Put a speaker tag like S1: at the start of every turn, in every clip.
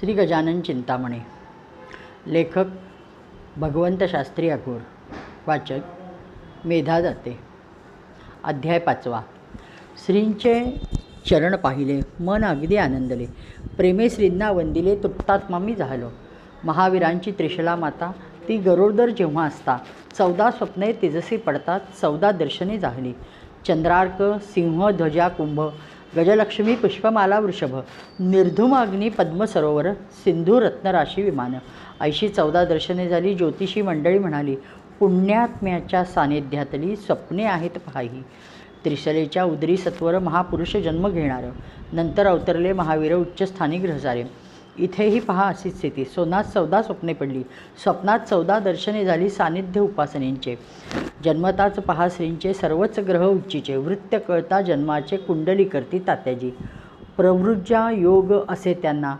S1: श्री गजानन चिंतामणी. लेखक भगवंत शास्त्री अघोर. वाचक मेधा दत्ते. अध्याय 5. श्रींचे चरण पाहिले, मन अगदी आनंदले. प्रेमे श्रींना वंदिले, तृप्तात्मा मी झालो. महावीरांची त्रिशला माता, ती गरोदर जेव्हा असता, 14 स्वप्ने तेजसी पडतात, 14 दर्शने झाली. चंद्रार्क, सिंह, ध्वजा, कुंभ, गजलक्ष्मी, पुष्पमाला, वृषभ, निर्धूम अग्नी, पद्म सरोवर, सिंधू, रत्नराशी, विमान, ऐशी 14 दर्शने झाली. ज्योतिषी मंडळी म्हणाली, पुण्यात्म्याच्या सानिध्यातली स्वप्ने आहेत पाही. त्रिशलेच्या उदरी सत्वर महापुरुष जन्म घेणार, नंतर अवतरले महावीर उच्चस्थानी ग्रहसारे. इथेही पहा अशीच स्थिती. सोनात 14 स्वप्ने पडली, स्वप्नात 14 दर्शने झाली सानिध्य उपासनेंचे. जन्मताच पहा श्रींचे सर्वच ग्रह उच्चीचे. वृत्त कळता जन्माचे कुंडली करती तात्याजी. प्रवृज्जा योग असे त्यांना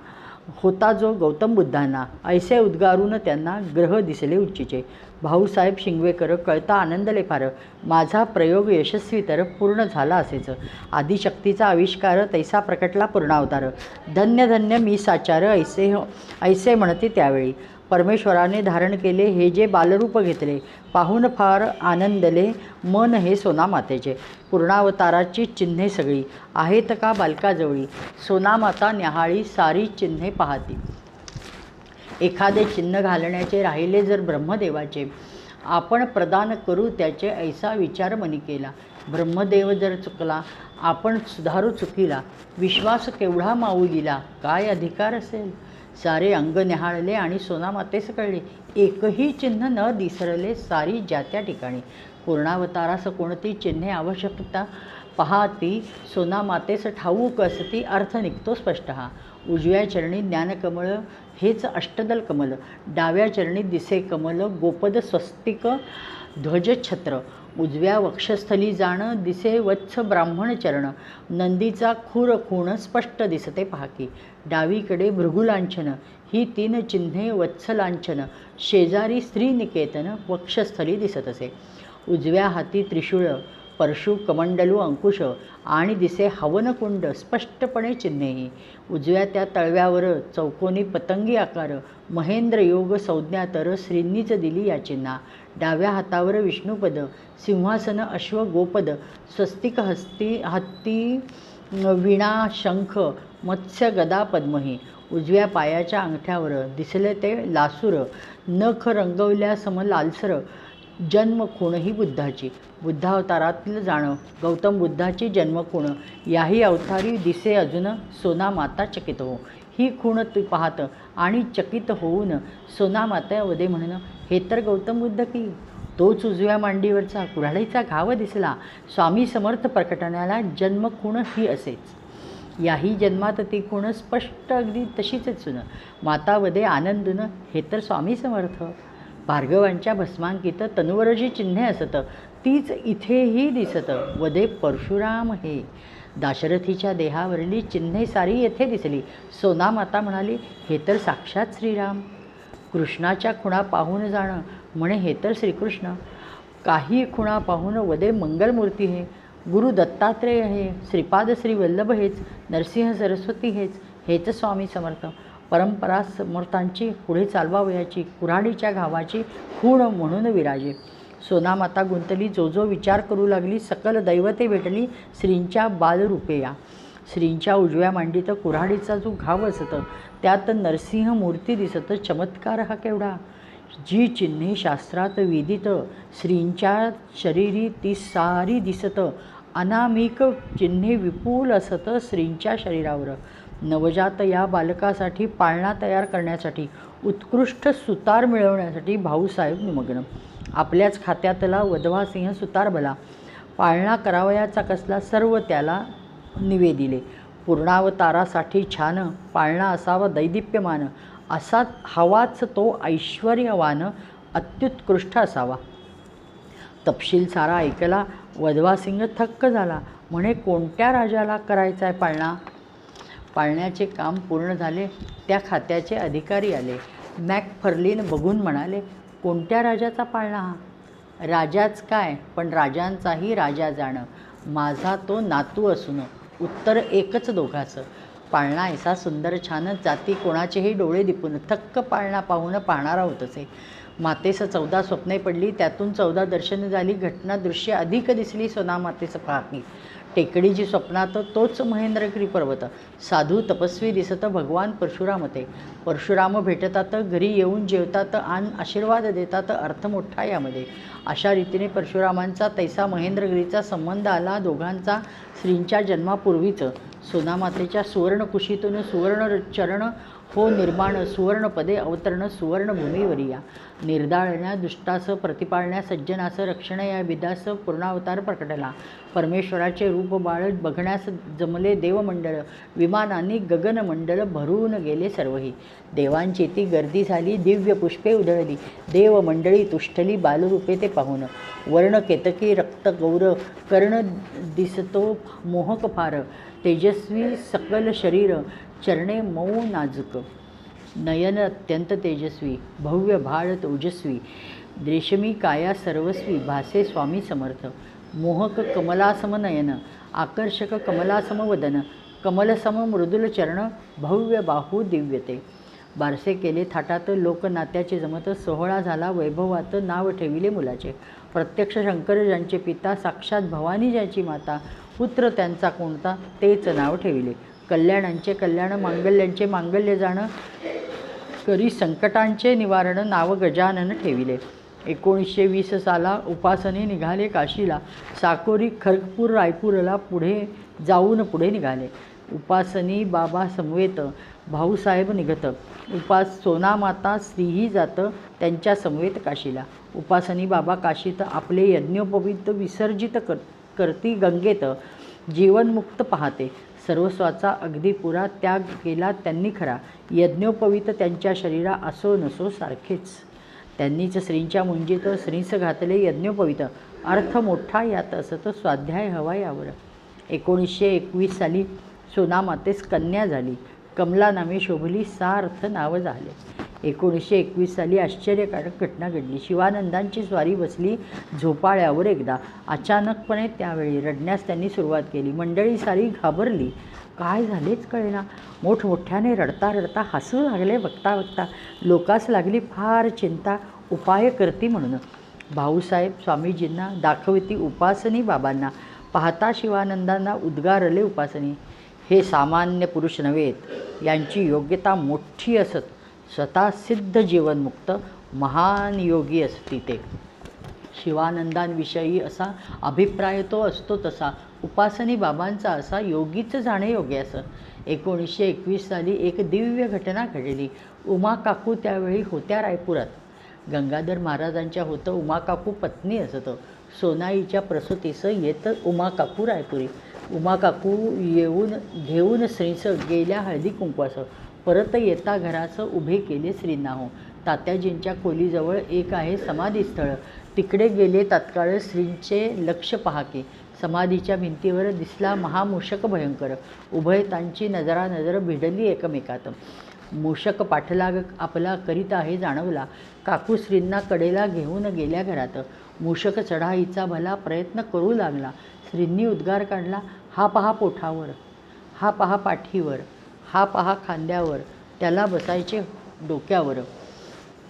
S1: होता जो गौतम बुद्धांना. ऐसे उद्गारून त्यांना ग्रह दिसले उच्चीचे. भाऊसाहेब शिंगवेकर कळता आनंदले फार. माझा प्रयोग यशस्वी तर पूर्ण झाला असेच. आदिशक्तीचा आविष्कार तैसा प्रकटला पूर्णावतार. धन्य धन्य मी साचार ऐसे म्हणते त्यावेळी. परमेश्वराने धारण केले हे जे बालरूप घेतले, पाहून फार आनंदले मन हे सोनामातेचे. पूर्णावताराची चिन्हे सगळी आहेत का बालकाजवळी. सोनामाता न्याहाळी सारी चिन्हे पाहती. एखादे चिन्ह घालण्याचे राहिले जर ब्रह्मदेवाचे, आपण प्रदान करू त्याचे ऐसा विचार मनी केला. ब्रह्मदेव जर चुकला, आपण सुधारू चुकीला. विश्वास केवढा माऊलीला, काय अधिकार असेल. सारे अंग न्याहाळले आणि सोनामातेस कळले. एकही चिन्ह न दिसरले सारी ज्या त्या ठिकाणी. पूर्णावतारास कोणती चिन्हे आवश्यकता पाहती, सोनामातेस ठाऊक असती अर्थ निघतो स्पष्ट हा. उजव्या चरणी ज्ञानकमळ हेच अष्टदल कमल. डाव्या चरणी दिसे कमल गोपद स्वस्तिक ध्वजछत्र. उजव्या वक्षस्थली जाण दिसे वत्स ब्राह्मण चरण. नंदीचा खूर खूण स्पष्ट दिसते पाहकी. डावीकडे भृगुलांछन ही 3 चिन्हे वत्सलांछन. शेजारी श्रीनिकेतन वक्षस्थली दिसत असे. उजव्या हाती त्रिशूळ, परशु, कमंडलू, अंकुश आणि दिसे हवनकुंड स्पष्टपणे चिन्हेही. उजव्या त्या तळव्यावर चौकोनी पतंगी आकार. महेंद्र योग संज्ञा तर श्रींनीच दिली या चिन्हा. डाव्या हातावर विष्णुपद, सिंहासन, अश्व, गोपद, स्वस्तिक, हत्ती, वीणा, शंख, मत्स्य, गदा, पद्मही. उजव्या पायाच्या अंगठ्यावर दिसले ते लासूर. नख रंगवल्या सम लालसर. जन्मखूण ही बुद्धाची. बुद्धावतारातील जाणं गौतम बुद्धाची जन्मखूण. याही अवतारी दिसे अजून सोनामाता चकित हो. ही खूण ती पाहत आणि चकित होऊन सोनामाता वदे म्हणणं, हे तर गौतम बुद्ध की. तोच उजव्या मांडीवरचा कुऱ्हाडीचा घाव दिसला. स्वामी समर्थ प्रकटण्याला जन्मखूण ही असेच. याही जन्मात ती खूण स्पष्ट अगदी तशीच सुन. मातावदे आनंदून, हे तर स्वामी समर्थ. भार्गवांच्या भस्मांकित तनुवर जी चिन्हे असत, तीच इथेही दिसत. वदे परशुराम हे. दाशरथीच्या देहावरली चिन्हे सारी येथे दिसली. सोनामाता म्हणाली, हे तर साक्षात श्रीराम. कृष्णाच्या खुणा पाहून जाणं म्हणे, हे तर श्रीकृष्ण. काही खुणा पाहून वदे मंगलमूर्ती हे. गुरु दत्तात्रेय हे. श्रीपाद श्री वल्लभ हेच. नरसिंह सरस्वती हेच स्वामी समर्थ. परंपरा समर्थांची पुढे चालवावयाची कुऱ्हाडीच्या घावाची खूण म्हणून विराजे. सोनामाता गुंतली. जो विचार करू लागली, सकल दैवते भेटली श्रींच्या बालरूपे या. श्रींच्या उजव्या मांडीत कुऱ्हाडीचा जो घाव असत, त्यात नरसिंह मूर्ती दिसत. चमत्कार हा केवढा. जी चिन्हे शास्त्रात विदित श्रींच्या शरीरी ती सारी दिसत. अनामिक चिन्हे विपुल असत श्रींच्या शरीरावर. नवजात या बालकासाठी पाळणा तयार करण्यासाठी, उत्कृष्ट सुतार मिळवण्यासाठी भाऊसाहेब निमग्न. आपल्याच खात्यातला वधवा सिंह सुतार भला. पाळणा करावयाचा कसला सर्व त्याला निवेदिले. पूर्णावतारासाठी छान पाळणा असावा दैदिप्यमान. असा हवाच तो ऐश्वर्यवान अत्युत्कृष्ट असावा. तपशील सारा ऐकला. वधवा सिंह थक्क झाला. म्हणे, कोणत्या राजाला करायचा आहे पाळणा. पाळण्याचे काम पूर्ण झाले. त्या खात्याचे अधिकारी आले. मॅकफर्लिन बघून म्हणाले, कोणत्या राजाचा पाळणा हा. राजाच काय, पण राजांचाही राजा जाणं. माझा तो नातू असून उत्तर एकच दोघाचं. पाळणा ऐसा सुंदर छान जाती कोणाचेही डोळे दिपून थक्क पाळणा पाहून पाहणारा होत असे. मातेस 14 स्वप्ने पडली, त्यातून 14 दर्शने झाली. घटना दृश्य अधिक दिसली सोना मातेस पाहती. टेकडीची स्वप्नात तोच महेंद्रगिरी पर्वत, साधू तपस्वी दिसत भगवान परशुराम ते. परशुराम भेटतात, घरी येऊन जेवतात आणि आशीर्वाद देतात. अर्थ मोठा यामध्ये. अशा रीतीने परशुरामांचा तैसा महेंद्रगिरीचा संबंध आला दोघांचा श्रींच्या जन्मापूर्वीच. सोनामातेच्या सुवर्णकुशीतून सुवर्ण चरण हो निर्माण, सुवर्णपदे अवतरण सुवर्णभूमीवरिया. निर्दाळण्या दुष्टास प्रतिपाळण्या सज्जनास रक्षण या विधास पूर्णावतार प्रकटला. परमेश्वराचे रूप बाळ बघण्यास जमले देवमंडळ, विमानांनी गगनमंडळ भरून गेले सर्वही. देवांची ती गर्दी झाली, दिव्य पुष्पे उधळली, देवमंडळी तुष्टली बालरूपे ते पाहून. वर्ण केतकी रक्त गौर, कर्ण दिसतो मोहक फार, तेजस्वी सकल शरीर, चरणे मऊ नाजूक, नयन अत्यंत तेजस्वी, भव्य भाळ ओजस्वी, रेशमी काया सर्वस्वी, भासे स्वामी समर्थ. मोहक कमलासम नयन, आकर्षक कमलासम वदन, कमलसम मृदुल चरण, भव्य बाहू दिव्यते. बारसे केले थाटात लोकनात्याचे जमत, सोहळा झाला वैभवात नाव ठेविले मुलाचे. प्रत्यक्ष शंकर ज्यांचे पिता, साक्षात भवानी ज्याची माता, पुत्र त्यांचा कोणता तेच नाव ठेविले. कल्याणांचे कल्याण, मांगल्यांचे मांगल्य जाणं, करी संकटांचे निवारण, नाव गजानन ठेविले. 1920 साला उपासने निघाले काशीला, साकोरी खरगपूर रायपूरला पुढे जाऊन पुढे निघाले. उपासनी बाबा समवेत भाऊसाहेब निघत, सोनामाता स्त्रीही जात त्यांच्या समवेत काशीला. उपासनी बाबा काशीत आपले यज्ञोपवीत विसर्जित करती गंगेत, जीवनमुक्त पाहते. सर्वस्वाचा अगदी पुरा त्याग केला त्यांनी खरा, यज्ञोपवीत त्यांच्या शरीरा असो नसो सारखेच. त्यांनीच श्रींच्या मुंजीत श्रींस घातले यज्ञोपवीत, अर्थ मोठा यात असत स्वाध्याय हवा यावर. 1921 साली सोनामातेस कन्या झाली, कमला नामे शोभली, सार्थ नाव झाले. 1921 साली आश्चर्यकारक घटना घडली. शिवानंदांची स्वारी बसली झोपाळ्यावर एकदा. अचानकपणे त्यावेळी रडण्यास त्यांनी सुरुवात केली. मंडळी सारी घाबरली. काय झालेच कळेना. मोठमोठ्याने रडता रडता हसू लागले. बघता बघता लोकास लागली फार चिंता, उपाय करती म्हणून. भाऊसाहेब स्वामीजींना दाखवती उपासनी बाबांना, पाहता शिवानंदांना उद्गारले उपासनी, हे सामान्य पुरुष नव्हेत, यांची योग्यता मोठी असत. स्वतः सिद्ध जीवनमुक्त महान योगी असती ते. शिवानंदांविषयी असा अभिप्राय तो असतो तसा, उपासनी बाबांचा असा योगीच जाणे योग्य असं. 1921 साली एक दिव्य घटना घडली. उमा काकू त्यावेळी होत्या रायपुरात. गंगाधर महाराजांच्या होतं उमा काकू पत्नी असतं. सोनाईच्या प्रसूतीस येत उमा काकू रायपुरी. उमा काकू घेऊन श्रींस गेल्या हळदी कुंकवास. परत येता घराचं उभे केले श्रींना हो. तात्याजींच्या खोलीजवळ एक आहे समाधीस्थळ, तिकडे गेले तात्काळ. श्रींचे लक्ष पहा की समाधीच्या भिंतीवर दिसला महामूषक भयंकर. उभयतांची नजरानजर भिडली एकमेकात. मूषक पाठलाग आपला करीत आहे जाणवला. काकू श्रींना कडेला घेऊन गेल्या घरात. मूषक चढाईचा भला प्रयत्न करू लागला. श्रींनी उद्गार काढला, हा पहा पोठावर, हा पहा पाठीवर, हा पहा खांद्यावर, त्याला बसायचे डोक्यावर.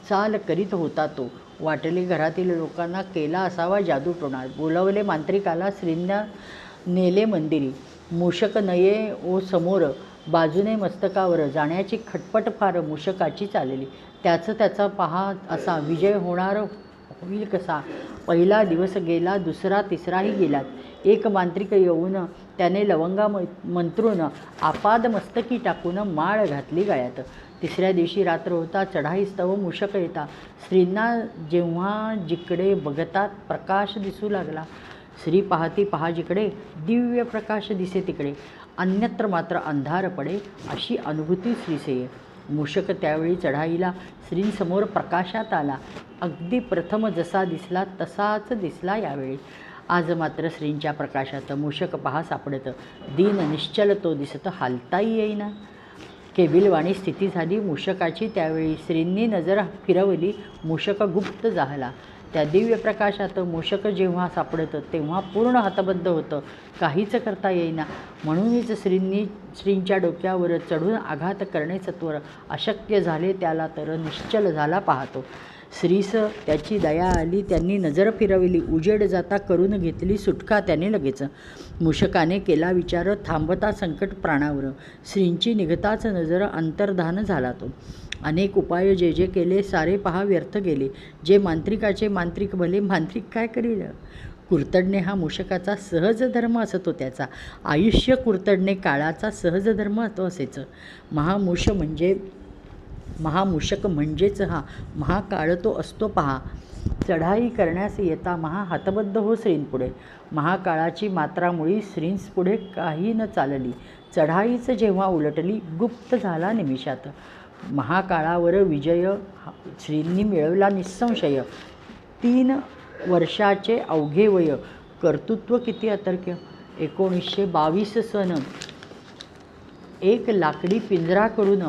S1: चाल करीत होता तो. वाटले घरातील लोकांना केला असावा जादूटोणा. बोलवले मांत्रिकाला. श्रींना नेले मंदिरी. मूषक नये ओ समोर, बाजूने मस्तकावर. जाण्याची खटपट फार मूषकाची चालली. त्याचा पहा असा विजय होणार होईल कसा. पहिला दिवस गेला, दुसरा तिसराही गेलात. एक मांत्रिक येऊन त्याने लवंगा मंत्रून आपाद मस्तकी टाकून माळ घातली गळ्यात. तिसऱ्या दिवशी रात्र होता. चढाईस्तव मूषक येता. श्रींना जेव्हा जिकडे बघतात प्रकाश दिसू लागला. श्री पाहती पहा जिकडे, दिव्य प्रकाश दिसे तिकडे, अन्यत्र मात्र अंधार पडे, अशी अनुभूती श्रीसेये. मूषक त्यावेळी चढाईला श्रींसमोर प्रकाशात आला. अगदी प्रथम जसा दिसला तसाच दिसला यावेळी. आज मात्र श्रींच्या प्रकाशात मूषक पहा सापडत. दीन निश्चल तो दिसत, हालताही येईना. केबिलवाणी स्थिती झाली मूषकाची त्यावेळी. श्रींनी नजर फिरवली. मूषक गुप्त झाला. त्या दिव्य प्रकाशात मूषक जेव्हा सापडतं तेव्हा पूर्ण हतबद्ध होतं, काहीच करता येईना. म्हणूनच श्रींच्या डोक्यावर चढून आघात करणे सत्वर अशक्य झाले त्याला, तर निश्चल झाला पाहतो. श्रीस त्याची दया आली, त्यांनी नजर फिरवली, उजेड जाता करून घेतली सुटका त्याने लगेच. मूषकाने केला विचार, थांबता संकट प्राणावर, श्रींची निघताच नजर अंतर्धान झाला तो. अनेक उपाय जे जे केले सारे पहा व्यर्थ गेले, जे मांत्रिकाचे मांत्रिक भले मांत्रिक काय करील. कुरतडणे हा मूषकाचा सहज धर्म असतो त्याचा, आयुष्य कुरतडणे काळाचा सहज धर्म तो असेच. महामूषक म्हणजेच हा महाकाळ तो असतो पहा, चढाई करण्यास येता महा हतबद्ध हो श्रींपुढे. महाकाळाची मात्रामुळी श्रींस पुढे काही न चालली, चढाईच जेव्हा उलटली गुप्त झाला निमिषात. महाकाळावर विजय श्रींनी मिळवला निसंशय, 3 वर्षाचे अवघे वय, कर्तृत्व किती अतर्क्य. 1922 सन, एक लाकडी पिंजरा करून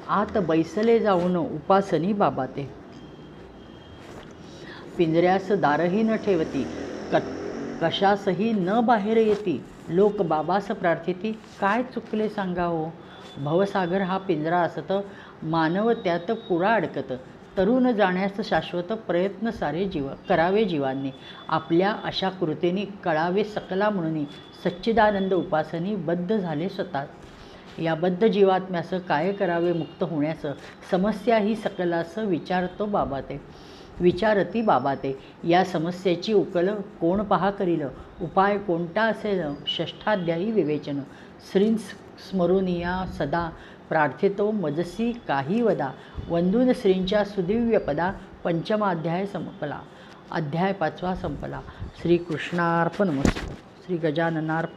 S1: आत बैसले जाऊन उपासनी बाबा ते. पिंजऱ्यास दारही न ठेवती, कशासही न बाहेर येती, लोक बाबास प्रार्थिती, काय चुकले सांगा हो. भवसागर हा पिंजरा असत, मानव त्यात पुरा अडकत, तरुण जाण्यास शाश्वत प्रयत्न सारे करावे जीवांनी. आपल्या अशा कृतीने कळावे सकला म्हणून सच्चिदानंद उपासनी बद्ध झाले स्वतः. या बद्ध जीवात्म्यास काय करावे मुक्त होण्यास, समस्या ही सकलास विचारती बाबा ते. या समस्येची उकल कोण पहा करील, उपाय कोणता असेल, षष्ठाध्यायी विवेचन. श्रींस स्मरुनिया सदा, प्रार्थितो मजसी काही वदा, वंदून श्रींच्या सुदिव्य पदा. 5वा अध्याय संपला. अध्याय 5वा संपला. श्रीकृष्णार्पणमस्तु. श्री गजाननार्पण.